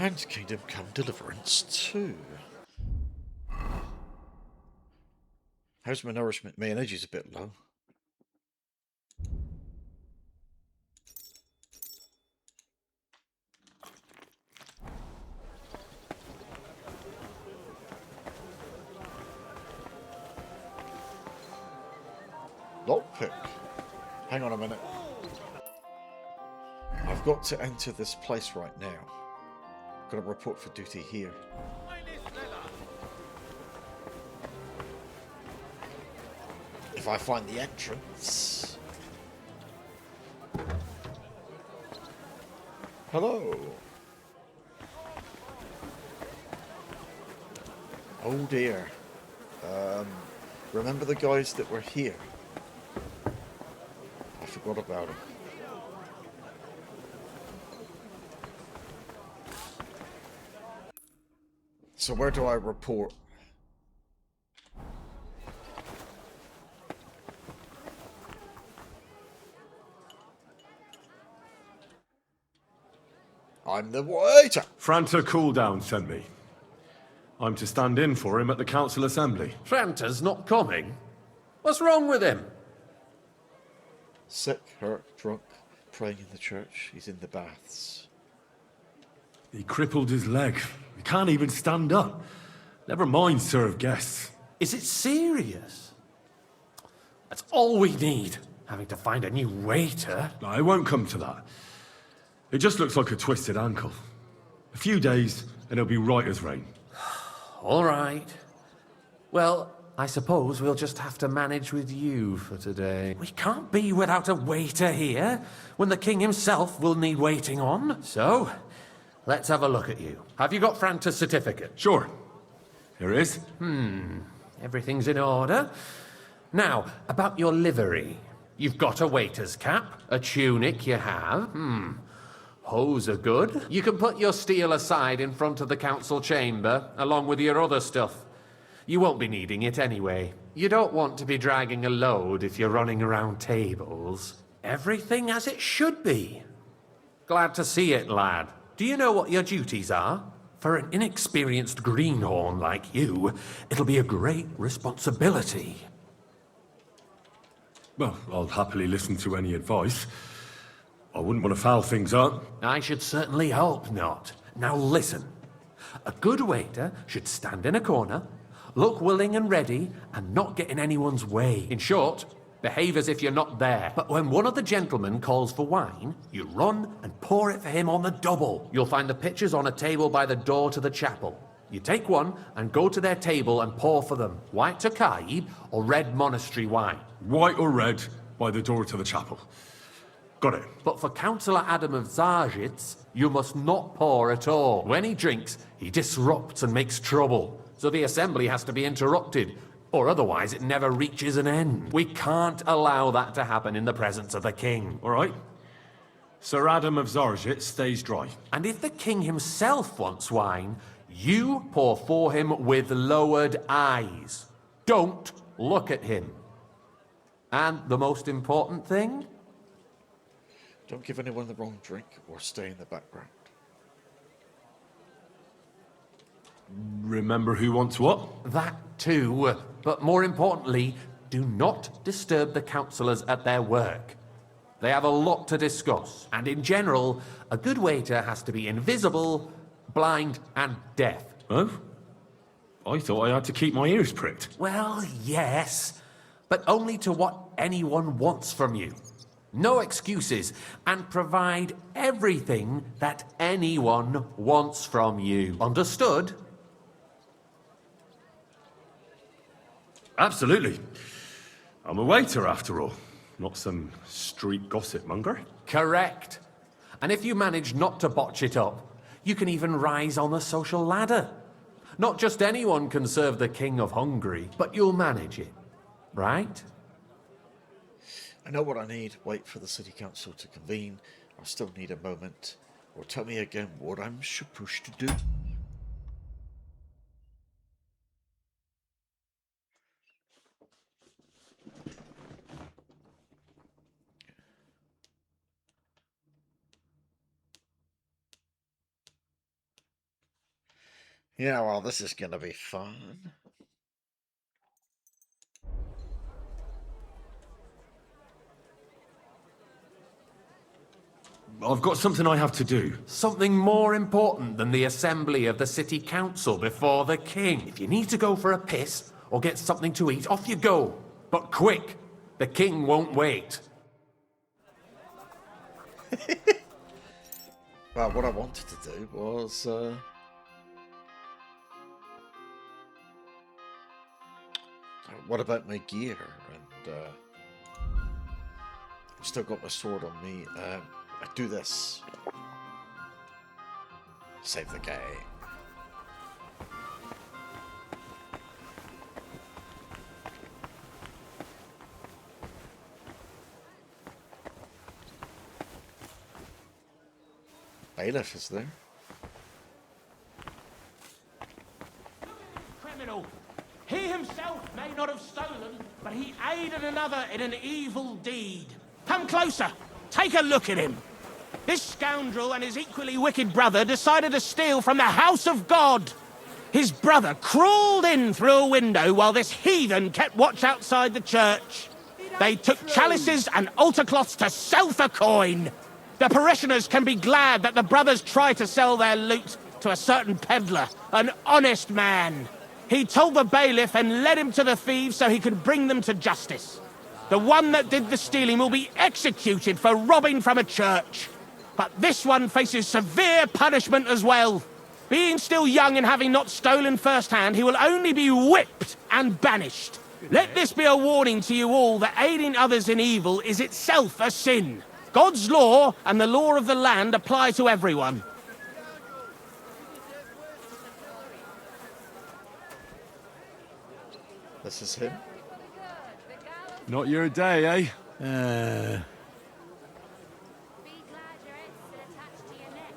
And Kingdom Come Deliverance 2. How's my nourishment? My energy's a bit low. Lockpick. Hang on a minute. I've got to enter this place right now. Got to report for duty here. If I find the entrance. Hello. Oh dear. Remember the guys that were here? I forgot about them. So where do I report? I'm the waiter. Franta Cooldown sent me. I'm to stand in for him at the council assembly. Franta's not coming? What's wrong with him? Sick, hurt, drunk, praying in the church. He's in the baths. He crippled his leg. He can't even stand up. Never mind serve guests. Is it serious? That's all we need. Having to find a new waiter. No, it won't come to that. It just looks like a twisted ankle. A few days, and he'll be right as rain. All right. Well, I suppose we'll just have to manage with you for today. We can't be without a waiter here, when the king himself will need waiting on. So, let's have a look at you. Have you got Franta's certificate? Sure. Here it is. Everything's in order. Now, about your livery. You've got a waiter's cap, a tunic you have. Hose are good. You can put your steel aside in front of the council chamber, along with your other stuff. You won't be needing it anyway. You don't want to be dragging a load if you're running around tables. Everything as it should be. Glad to see it, lad. Do you know what your duties are? For an inexperienced greenhorn like you, it'll be a great responsibility. Well, I'll happily listen to any advice. I wouldn't want to foul things up. I should certainly hope not. Now listen. A good waiter should stand in a corner, look willing and ready, and not get in anyone's way. In short, behave as if you're not there. But when one of the gentlemen calls for wine, you run and pour it for him on the double. You'll find the pitchers on a table by the door to the chapel. You take one and go to their table and pour for them. White Tokaib or red monastery wine. White or red, by the door to the chapel. Got it. But for Councillor Adam of Zarjitz, you must not pour at all. When he drinks, he disrupts and makes trouble. So the assembly has to be interrupted, or otherwise it never reaches an end. We can't allow that to happen in the presence of the king. All right. Sir Adam of Zarjit stays dry. And if the king himself wants wine, you pour for him with lowered eyes. Don't look at him. And the most important thing? Don't give anyone the wrong drink or stay in the background. Remember who wants what? That too. But more importantly, do not disturb the councillors at their work. They have a lot to discuss. And in general, a good waiter has to be invisible, blind, and deaf. Oh? I thought I had to keep my ears pricked. Well, yes, but only to what anyone wants from you. No excuses, and provide everything that anyone wants from you. Understood? Absolutely. I'm a waiter, after all. Not some street gossip monger. Correct. And if you manage not to botch it up, you can even rise on the social ladder. Not just anyone can serve the King of Hungary, but you'll manage it, right? I know what I need. Wait for the city council to convene. I still need a moment. Or tell me again what I'm supposed to do. Yeah, well, this is gonna be fun. I've got something I have to do. Something more important than the assembly of the city council before the king. If you need to go for a piss or get something to eat, off you go. But quick, the king won't wait. Well, what I wanted to do was what about my gear? And I've still got my sword on me. I do this. Save the gang. Bailiff is there. Criminal. He himself may not have stolen, but he aided another in an evil deed. Come closer. Take a look at him. This scoundrel and his equally wicked brother decided to steal from the house of God. His brother crawled in through a window while this heathen kept watch outside the church. They took chalices and altar cloths to sell for coin. The parishioners can be glad that the brothers tried to sell their loot to a certain peddler, an honest man. He told the bailiff and led him to the thieves so he could bring them to justice. The one that did the stealing will be executed for robbing from a church. But this one faces severe punishment as well. Being still young and having not stolen firsthand, he will only be whipped and banished. Let this be a warning to you all that aiding others in evil is itself a sin. God's law and the law of the land apply to everyone. This is him. Not your day, eh? Be glad your head's still attached to your neck.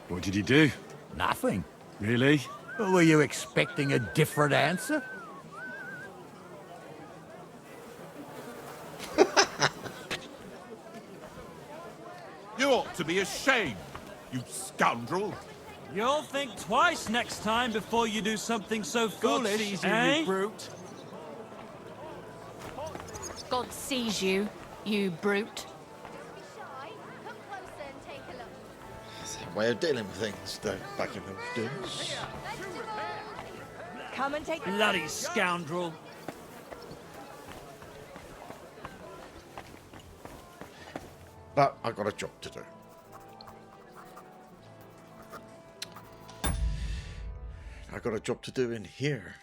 What did he do? Nothing. Really? Were you expecting a different answer? You ought to be ashamed, you scoundrel. You'll think twice next time before you do something so God foolish, sees you, eh? you brute. God sees you, you brute. Shy, come closer and take a look. That's a way of dealing with things back in those days. Let's do all. Come and take a Bloody scoundrel. But I got a job to do. I got a job to do in here.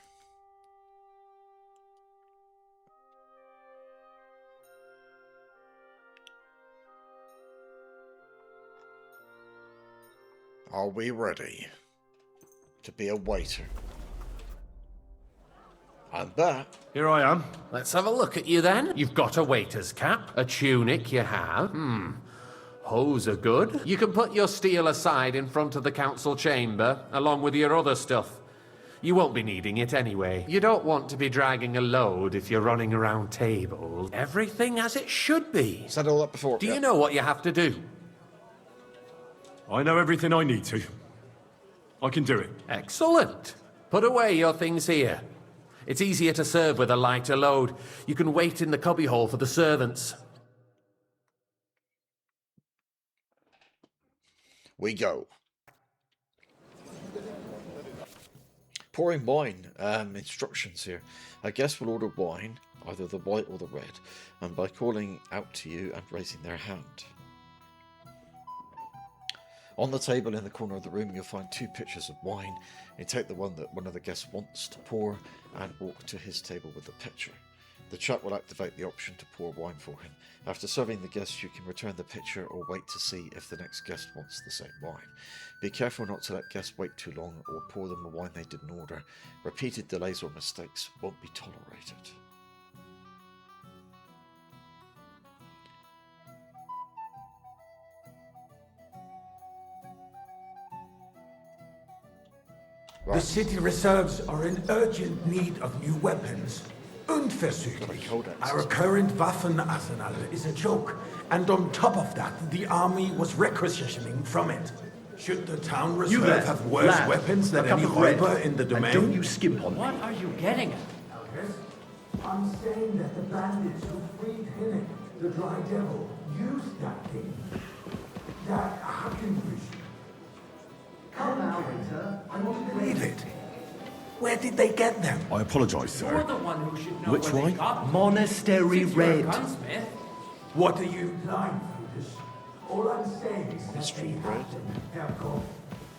Are we ready to be a waiter? I'm back. Here I am. Let's have a look at you then. You've got a waiter's cap, a tunic you have. Hose are good. You can put your steel aside in front of the council chamber, along with your other stuff. You won't be needing it anyway. You don't want to be dragging a load if you're running around tables. Everything as it should be. Said all that before. Do yeah. you know what you have to do? I know everything I need to. I can do it. Excellent. Put away your things here. It's easier to serve with a lighter load. You can wait in the cubbyhole for the servants. We go. Pouring wine. Instructions here. A guest will order wine, either the white or the red, and by calling out to you and raising their hand. On the table in the corner of the room, you'll find 2 pitchers of wine. You take the one that one of the guests wants to pour and walk to his table with the pitcher. The chap will activate the option to pour wine for him. After serving the guest, you can return the pitcher or wait to see if the next guest wants the same wine. Be careful not to let guests wait too long or pour them a wine they didn't order. Repeated delays or mistakes won't be tolerated. The city reserves are in urgent need of new weapons. Unverzüglich. Our current Waffenarsenal is a joke, and on top of that, the army was requisitioning from it. Should the town You reserve there, have worse lad, weapons than a cup any of bread, robber in the and domain? don't you skimp on What me. are you getting at? I'm saying that the bandits who freed Hinnick, the Dry Devil, used that thing. That Hackenfish. Come now, Winter. I won't believe it. Where did they get them? I apologise, You're sir. the one who should know Which where they wine? got them. Monastery Since you're a Red. gunsmith. What are you implying, Brutus? All I'm saying is that Monastery they Red? have them, Herr Koch.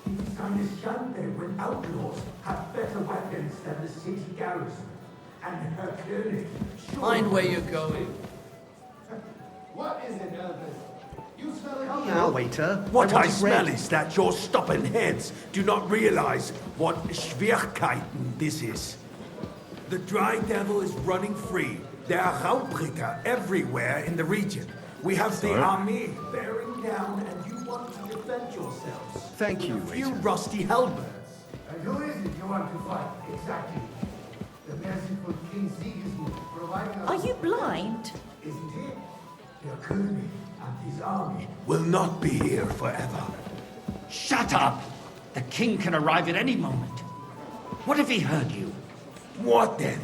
It is kind of Schande when outlaws have better weapons than the city garrison. And Herr König... Mind where you're going. What is it, Elvis? You smell it Now, waiter. What I want smell bread. is that your stubborn heads do not realize what Schwierigkeiten this is. The Dry Devil is running free. There are Raubritter everywhere in the region. We have the army bearing down, and you want to defend yourselves. Thank you, A few waiter. rusty halberds. And who is it you want to fight, exactly? The merciful King Sigismund providing us... Are you blind? Isn't he? Herr König and his army will not be here forever. Shut up! The king can arrive at any moment. What if he heard you? What then?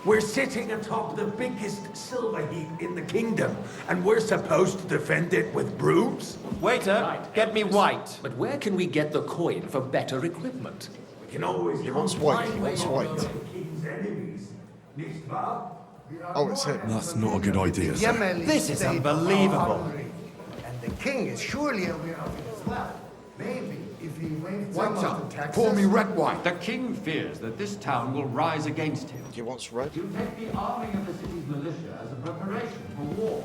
We're sitting atop the biggest silver heap in the kingdom, and we're supposed to defend it with brooms? Waiter, get me white. But where can we get the coin for better equipment? We can always He wants white, he wants white. the king's enemies, nicht wahr? Oh, it's him. That's not a good idea, sir. This is unbelievable. And the king is surely aware of it as well. Maybe if he waived some What's of the up? taxes... Pour me red wine. The king fears that this town will rise against him. He wants red. You take the arming of the city's militia as a preparation for war.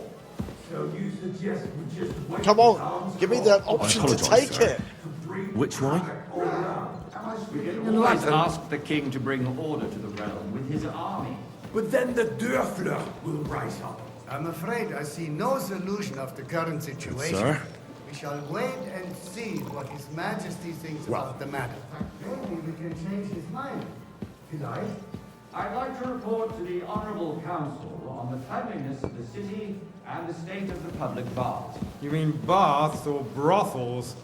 So you suggest we just wait Come his on, arms give me crossed the option to apologise, take sir. it. to bring Which wine? all around? We can always ask the king to bring order to the realm with his army. But then the Dörfler will rise up. I'm afraid I see no solution of the current situation. Sir? We shall wait and see what His Majesty thinks about the matter. Maybe we can change his mind. Vielleicht? I'd like to report to the Honorable Council on the cleanliness of the city and the state of the public baths. You mean baths or brothels?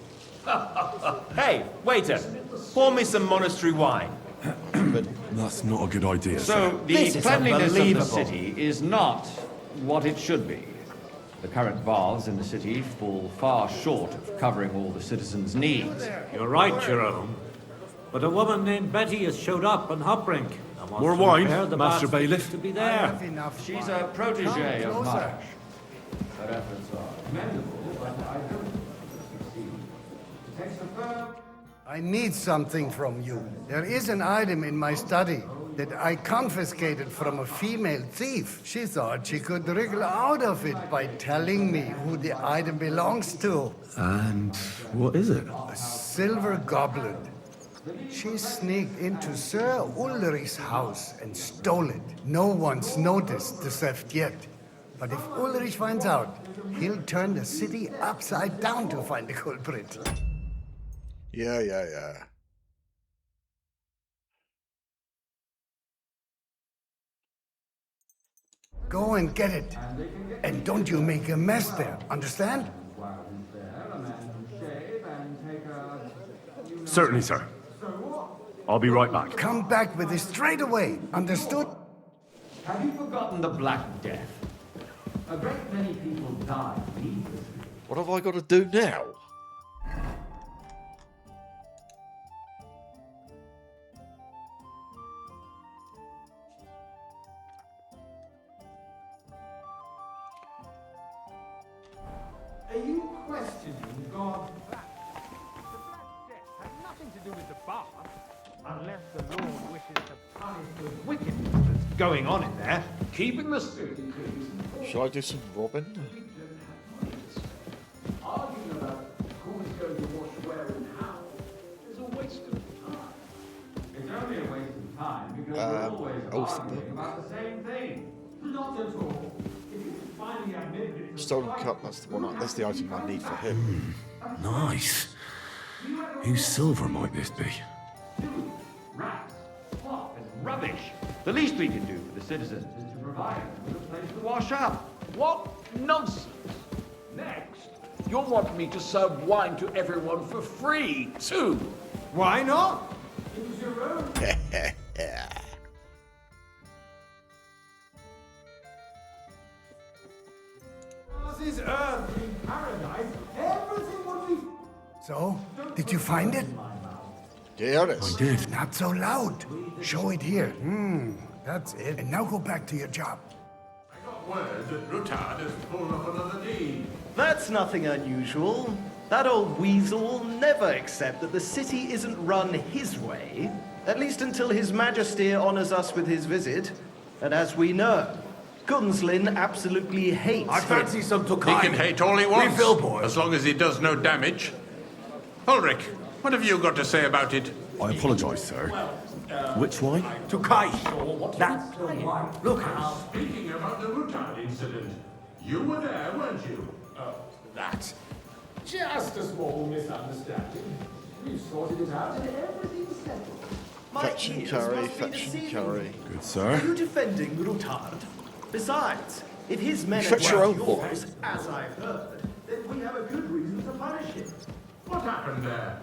Hey, waiter, pour me some monastery wine. That's not a good idea, sir. So, the This is cleanliness of the unbelievable. city is not what it should be. The current baths in the city fall far short of covering all the citizens' needs. You're right, Jerome. But a woman named Betty has showed up on Hopbrink. and wants More to wine, repair the Master baths Bailiff? To be I there. have enough She's wine. a protege Come of closer. Marsh. Her efforts are commendable, but I don't succeed. It takes a firm... I need something from you. There is an item in my study that I confiscated from a female thief. She thought she could wriggle out of it by telling me who the item belongs to. And what is it? A silver goblet. She sneaked into Sir Ulrich's house and stole it. No one's noticed the theft yet. But if Ulrich finds out, he'll turn the city upside down to find the culprit. Yeah. Go and get it. And don't you make a mess there, understand? Certainly, sir. I'll be right back. Come back with it straight away, understood? Have you forgotten the Black Death? A great many people died needlessly. What have I got to do now? Are you questioning God? The Black Death had nothing to do with the bath, unless the Lord wishes to punish the wickedness that's going on in there, keeping the spirit increased. Shall I do some robbing? Arguing about who's going to wash where and how is a waste of time. It's only a waste of time because we're always oath arguing book. about the same thing. Not at all. If you finally admit it, Stolen cup, that's the one. That's the item I need for him. Nice. Whose silver might this be? rats, slop, and rubbish. The least we can do for the citizens is to provide them with a place to wash up. What nonsense! Next, You'll want me to serve wine to everyone for free, too. Why not? Use your own. This is Earth in paradise. Everything would be. So, did you find it? Yeah, it I is. did. Not so loud. Show it here. That's it. And now go back to your job. I got word that Rutard has pulled off another deed. That's nothing unusual. That old weasel will never accept that the city isn't run his way, at least until His Majesty honors us with his visit. And as we know, Gunslin absolutely hates I him. fancy some He Tokai. can hate all he wants, Refill, boys. as long as he does no damage. Ulrich, what have you got to say about it? I apologise, sir. Which wine? Tokai. That's the one. Look out. Speaking about the Rutard incident, you were there, weren't you? That. Just a small misunderstanding. We've sorted it out and everything's settled. My Fetch and ears carry, must be fetch and deceiving carry. me. Good, Are sir. you defending Rutard? Besides, if his men Fetch are your own yours, boy. as I've heard, then we have a good reason to punish him. What happened there?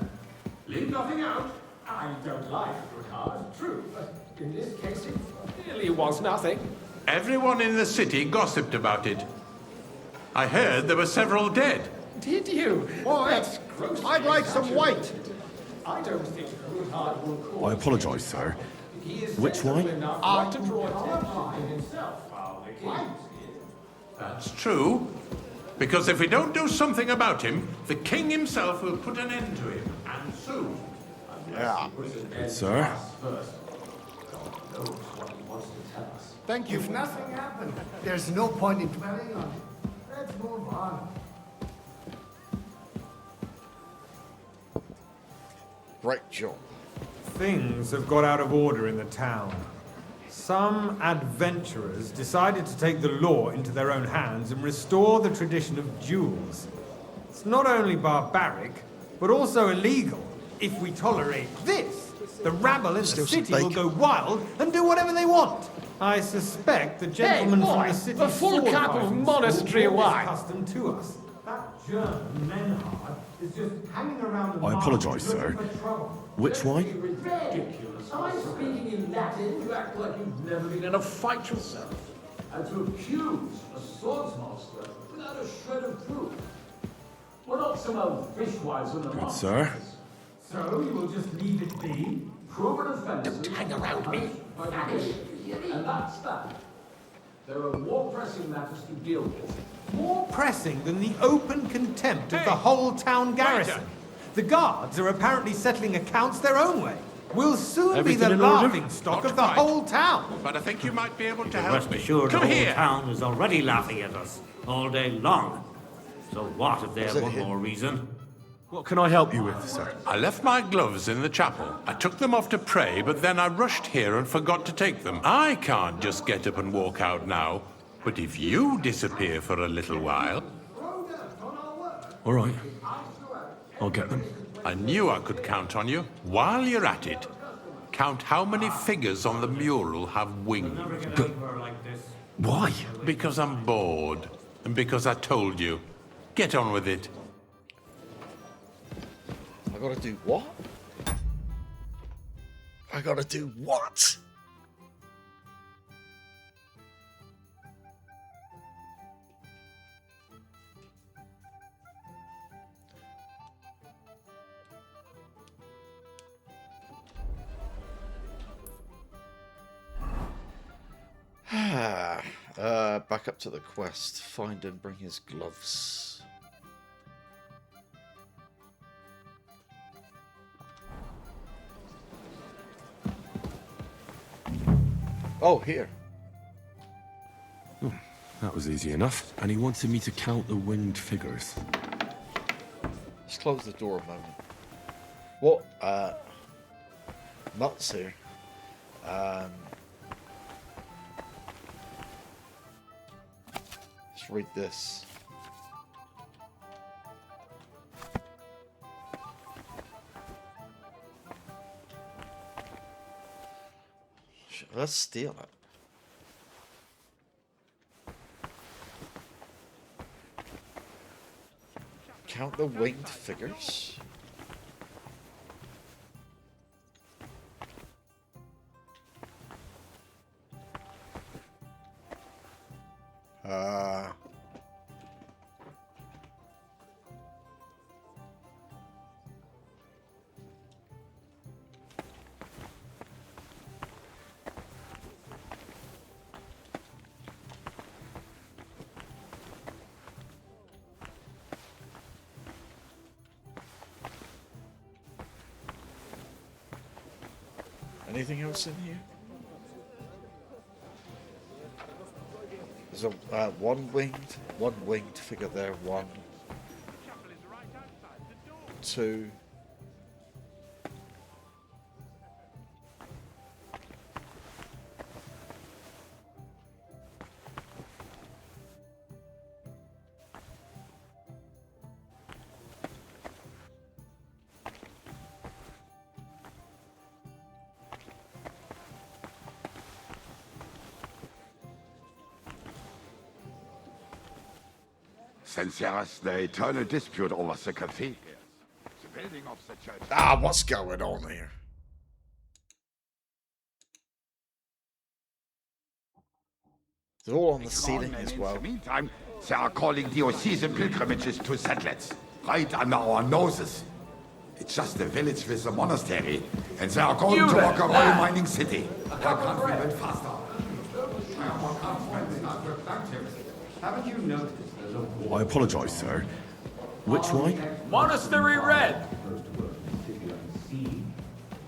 Leave nothing out. I don't like Rutard, true, but in this case it really was nothing. Everyone in the city gossiped about it. I heard there were several dead. Did you? That's gross. I'd like some white. I don't think Rutard will call. I apologise, sir. He is Which sensible wine? enough not to draw attention to himself while the king is here. That's true. Because if we don't do something about him, the king himself will put an end to him, and soon. Yeah. Good, sir. Thank you. If nothing happened, there's no point in dwelling on it. Let's move on. Great job. Things have got out of order in the town. Some adventurers decided to take the law into their own hands and restore the tradition of duels. It's not only barbaric, but also illegal. If we tolerate this, the rabble in the Still some city will bacon. go wild and do whatever they want. I suspect the gentleman Hey, boy, from the city a full sword cup of fighting monastery school brought wine. this custom to us. That German Menhard is just hanging around the I market apologise, looking sir. for trouble. Which wine? Ridiculous. Am I speaking in Latin? You act like you've never been in a fight yourself. And to accuse a swordsmaster without a shred of proof. We're not some old fishwives in the Good, sir. So you will just leave it be? Proven offences. Don't hang around me. And that's that. There are more pressing matters to deal with. More pressing than the open contempt of the whole town garrison. The guards are apparently settling accounts their own way. We'll soon Everything be in the order? laughing stock Not of the quite. whole town. But I think you might be able to help Rest me. assured, the Come whole here. town is already laughing at us all day long. So what if they Is have it one him? more reason? What can I help you with, sir? I left my gloves in the chapel. I took them off to pray, but then I rushed here and forgot to take them. I can't just get up and walk out now. But if you disappear for a little while, All right. I'll get them. I knew I could count on you. While you're at it, count how many figures on the mural have wings. Why? Because I'm bored, and because I told you. Get on with it. I gotta do what? I gotta do what? Back up to the quest. Find and bring his gloves. Oh, here. That was easy enough. And he wanted me to count the winged figures. Let's close the door a moment. What? Nuts here. Let's read this. Let's steal it. count the winged figures? Anything else in here? There's a one winged figure there. 1, 2. Since there is the eternal dispute over the cathedral, the building of the church... Ah, what's going on here? They're all on the ceiling as well. In the meantime, they are calling diocesan pilgrimages to settlers, right under our noses. It's just a village with a monastery, and they are going to rock a royal mining city. Why can't we build faster? Haven't you noticed there's a I apologise, sir. Which wine? Monastery Red!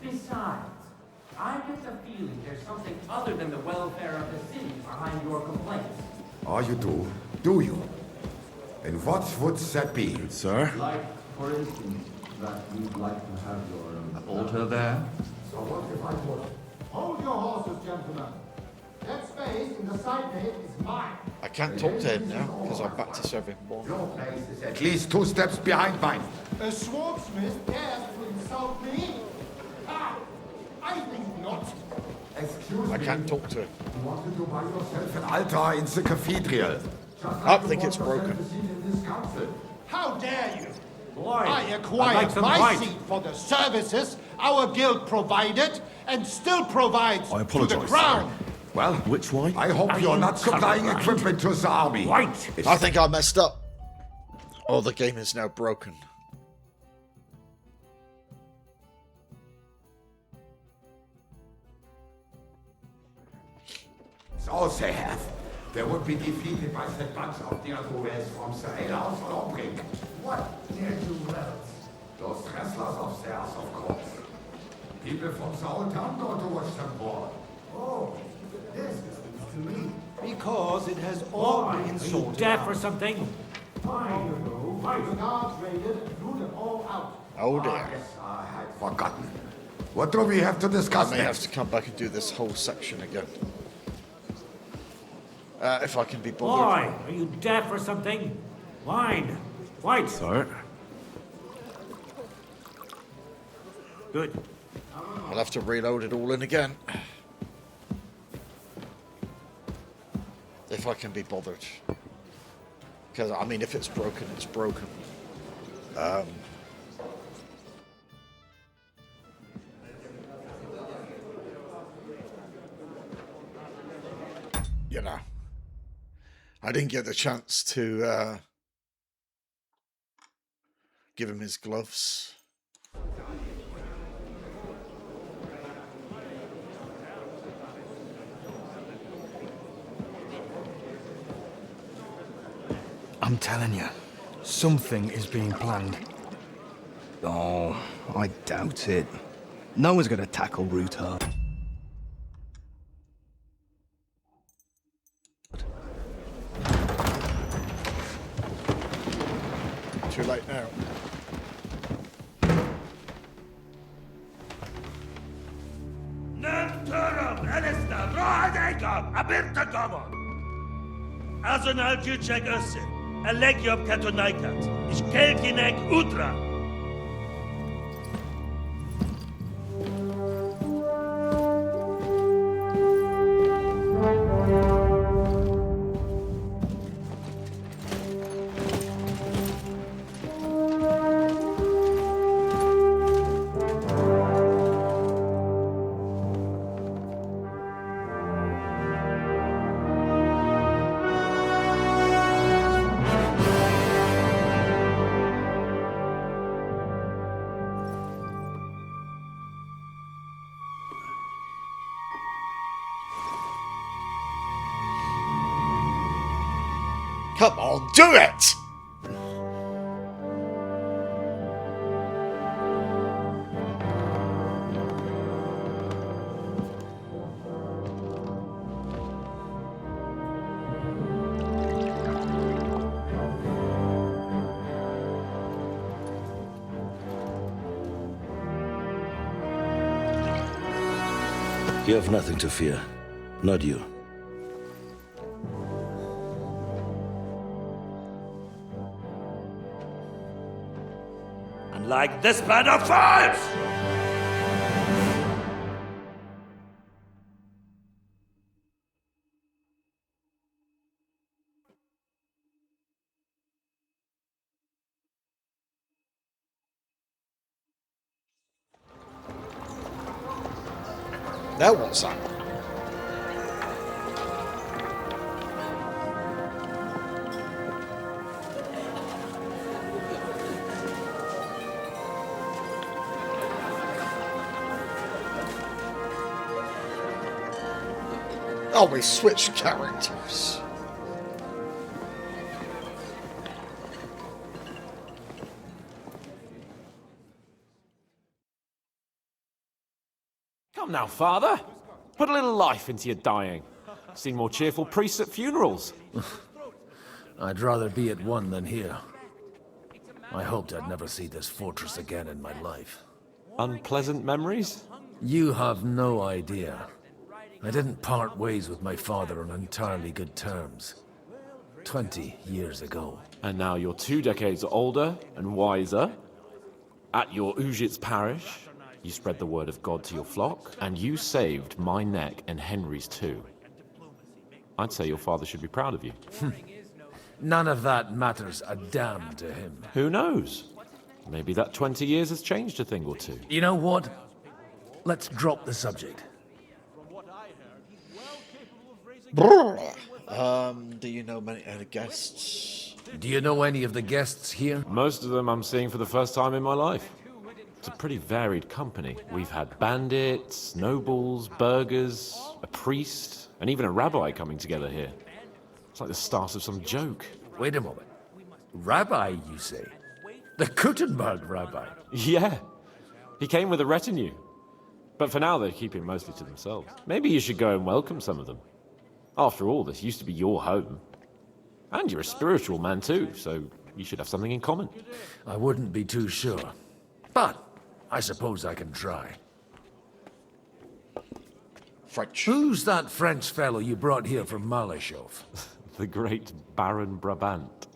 Besides, I get the feeling there's something other than the welfare of the city behind your complaints. Oh, you do? Do you? And what would that be? Sir? Like, for instance, that you'd like to have your altar there? So what if I would? Hold your horses, gentlemen. That space in the side gate is mine. I can't talk to him now because I'm back to serving wine. Your place is at least 2 steps behind mine. A swordsmith dares to insult me? Ah, I think not. Excuse me. I can't talk to him. You wanted to buy yourself an altar in the cathedral. I think it's broken. How dare you? Boy, I I'd acquired like some my white. seat for the services our guild provided and still provides I to apologise, the crown. sir. Well, Which wine? I hope you're not supplying equipment to the army. White! I think I messed up. Oh, the game is now broken. So they have. They would be defeated by that bunch of ne'er-do-wells from the alehouse or brink. What ne'er-do-wells? Those wrestlers upstairs, of course. People from the whole town go to watch them war. Oh, this is news to me. Because it has all Why? been Are you sorted deaf out. or something? Long ago, the guards raided and blew them all out. Oh dear. Yes, I had forgotten. What do we have to I discuss may have next? to come back and do this whole section again. If I can be bothered. Why? Are you deaf or something? Wine. White. Sir? Good. I'll have to reload it all in again. If I can be bothered. Because, I mean, if it's broken, it's broken. You know. I didn't get the chance to give him his gloves. I'm telling you, something is being planned. Oh, I doubt it. No one's going to tackle Rutar. Too late now. Nanturum, Elista, Roadegum, Abirtagomon. Azonal Juchek Össe, Elegiob Katonaikat, Ich Kelkinek Udra. Come on, do it! You have nothing to fear. Not you. And like this band of fools! Now what's that? Oh, we switched characters. Come now, father. Put a little life into your dying. Seen more cheerful priests at funerals. I'd rather be at one than here. I hoped I'd never see this fortress again in my life. Unpleasant memories? You have no idea. I didn't part ways with my father on entirely good terms. 20 years ago. And now you're 2 decades older and wiser. At your Ujit's parish, you spread the word of God to your flock, and you saved my neck and Henry's too. I'd say your father should be proud of you. None of that matters a damn to him. Who knows? Maybe that 20 years has changed a thing or two. You know what? Let's drop the subject. Do you know many guests? Do you know any of the guests here? Most of them I'm seeing for the first time in my life. It's a pretty varied company. We've had bandits, nobles, burghers, a priest, and even a rabbi coming together here. It's like the start of some joke. Wait a moment. Rabbi, you say? The Kuttenberg rabbi? Yeah. He came with a retinue. But for now, they're keeping mostly to themselves. Maybe you should go and welcome some of them. After all, this used to be your home. And you're a spiritual man too, so you should have something in common. I wouldn't be too sure. But I suppose I can try. French. Who's that French fellow you brought here from Malachov? The great Baron Brabant.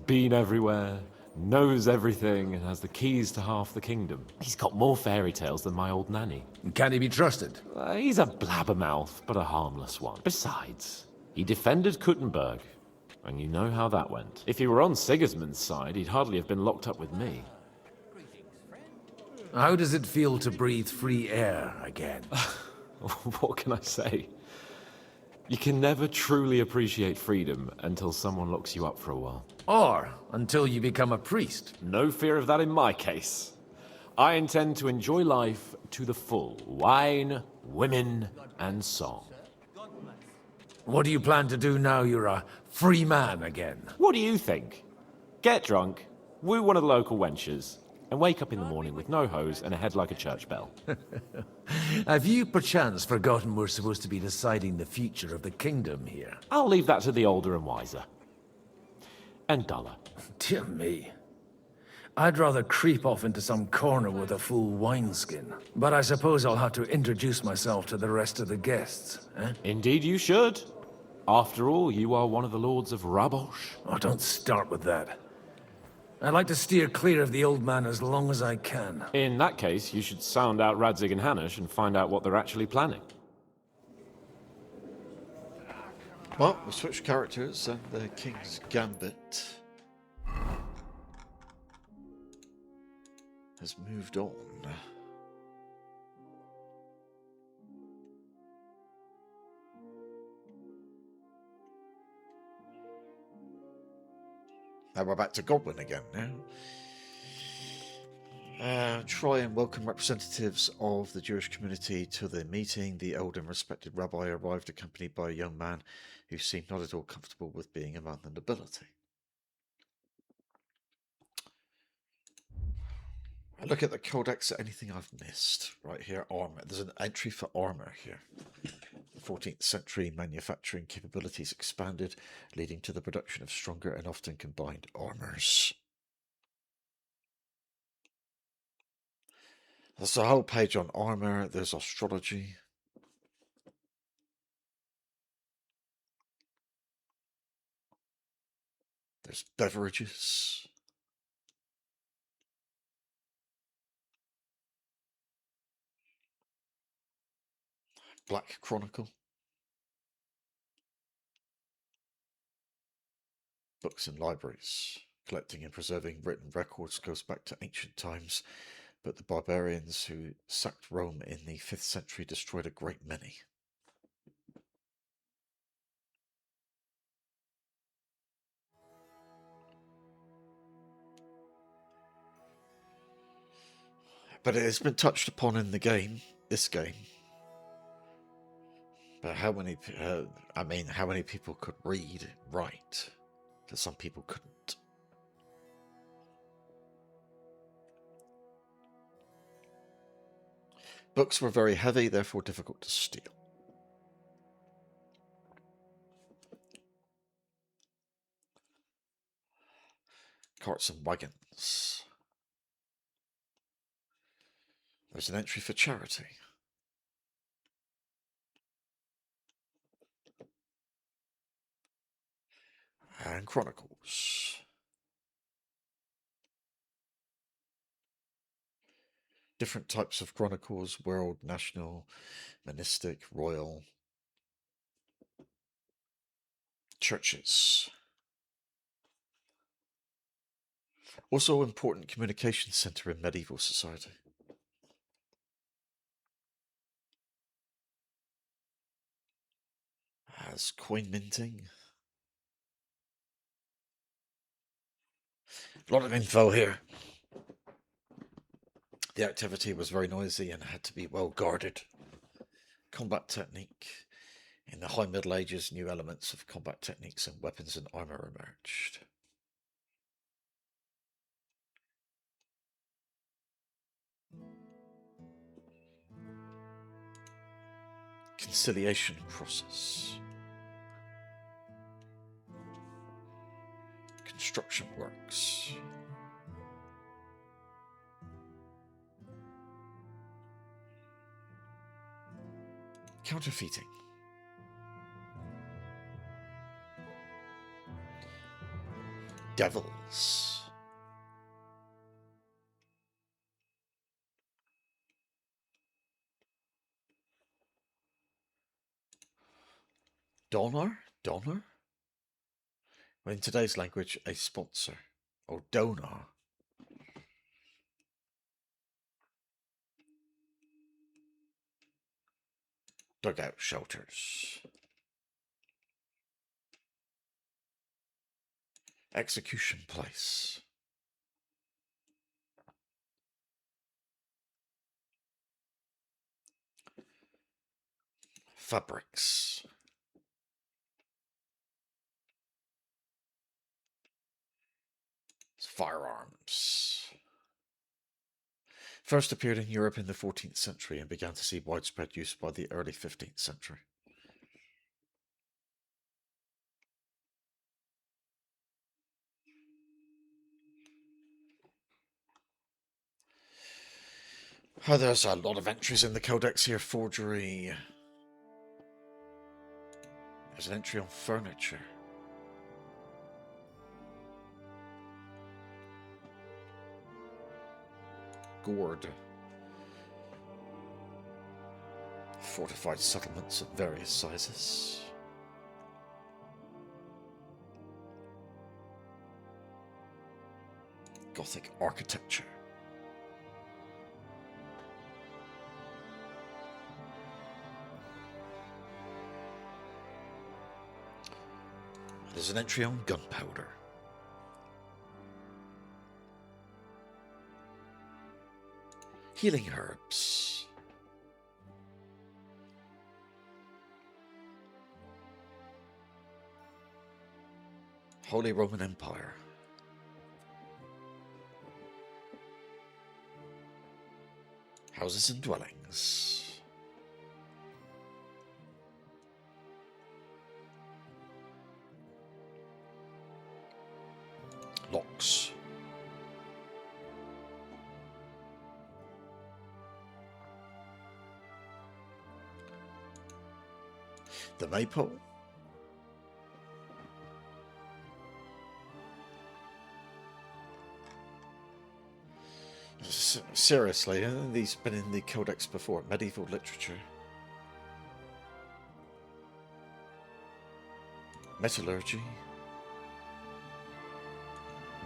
Been everywhere, knows everything, and has the keys to half the kingdom. He's got more fairy tales than my old nanny. Can he be trusted? He's a blabbermouth, but a harmless one. Besides, he defended Kuttenberg, and you know how that went. If he were on Sigismund's side, he'd hardly have been locked up with me. How does it feel to breathe free air again? What can I say? You can never truly appreciate freedom until someone locks you up for a while. Or until you become a priest. No fear of that in my case. I intend to enjoy life to the full. Wine, women, and song. What do you plan to do now you're a free man again? What do you think? Get drunk, woo one of the local wenches, and wake up in the morning with no hose and a head like a church bell. Have you perchance forgotten we're supposed to be deciding the future of the kingdom here? I'll leave that to the older and wiser. And duller. Dear me. I'd rather creep off into some corner with a full wineskin. But I suppose I'll have to introduce myself to the rest of the guests, eh? Indeed you should. After all, you are one of the lords of Rabosh. Oh, don't start with that. I'd like to steer clear of the old man as long as I can. In that case, you should sound out Radzig and Hanush and find out what they're actually planning. Well, we switched characters and the King's Gambit has moved on. Now we're back to Goblin again now. Try and welcome representatives of the Jewish community to the meeting. The old and respected rabbi arrived accompanied by a young man who seemed not at all comfortable with being among the nobility. I look at the codex. Anything I've missed? Right here, armor. There's an entry for armor here. 14th century manufacturing capabilities expanded, leading to the production of stronger and often combined armors. There's a whole page on armor. There's astrology. There's beverages. Black Chronicle. Books and libraries. Collecting and preserving written records goes back to ancient times, but the barbarians who sacked Rome in the 5th century destroyed a great many. But it has been touched upon in the game, this game. But how many, how many people could read and write? That some people couldn't. Books were very heavy, therefore difficult to steal. Carts and wagons. There's an entry for charity. And chronicles. Different types of chronicles: world, national, monastic, royal. Churches. Also important communication center in medieval society. As coin minting. A lot of info here. The activity was very noisy and had to be well guarded. Combat technique. In the High Middle Ages, new elements of combat techniques and weapons and armor emerged. Conciliation crosses. Construction works. Counterfeiting. Devils. Donor? Donor? In today's language, a sponsor. Or donor. Dugout shelters. Execution place. Fabrics. Firearms. First appeared in Europe in the 14th century and began to see widespread use by the early 15th century. There's a lot of entries in the codex here. Forgery. There's an entry on furniture. Gourd. Fortified settlements of various sizes. Gothic architecture. There's an entry on gunpowder. Healing herbs. Holy Roman Empire. Houses and dwellings. Locks. The maypole. Seriously, haven't these been in the codex before? Medieval literature. Metallurgy.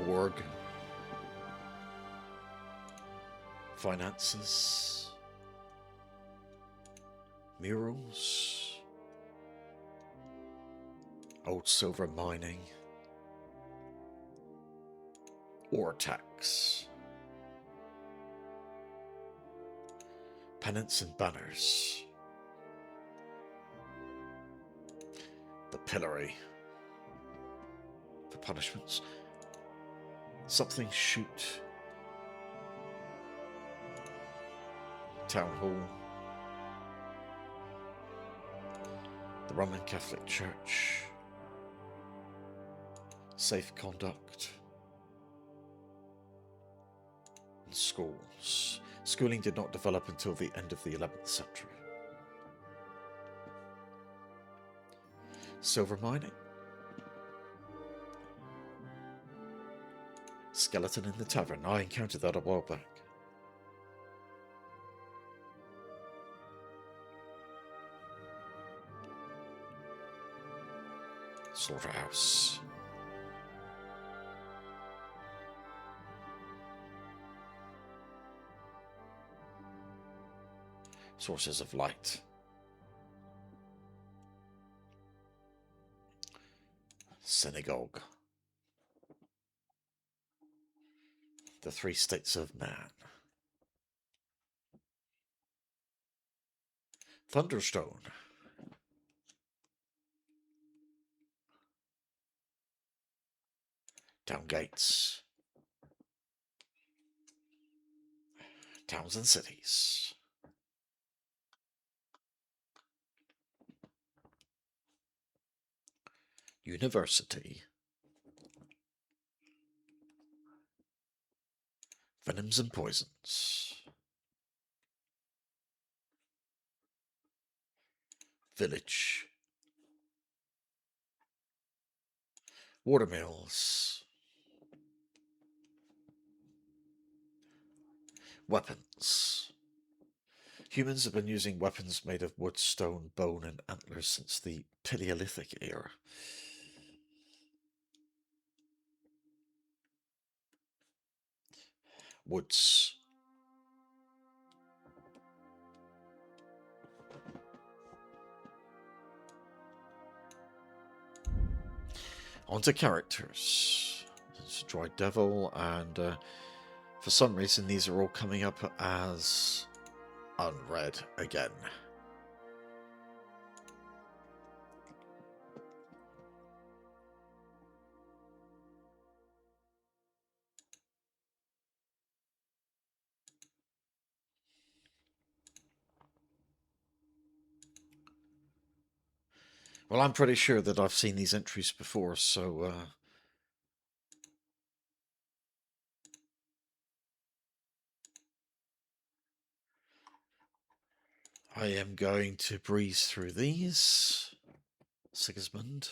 Morgue. Finances. Murals. Old silver mining. Ore tax. Pennants and banners. The pillory. For punishments. Something shoot. Town hall. The Roman Catholic Church. Safe conduct. And schools. Schooling did not develop until the end of the 11th century. Silver mining. Skeleton in the tavern. I encountered that a while back. Slaughterhouse. Sources of light. Synagogue. The three states of man. Thunderstone. Town gates. Towns and cities. University. Venoms and poisons. Village. Watermills. Weapons. Humans have been using weapons made of wood, stone, bone, and antlers since the Paleolithic era. Woods. On to characters. It's Dry Devil, and for some reason these are all coming up as unread again. Well, I'm pretty sure that I've seen these entries before, so I am going to breeze through these. Sigismund.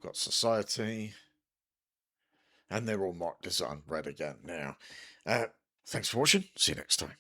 Got Society. And they're all marked as unread again now. Thanks for watching. See you next time.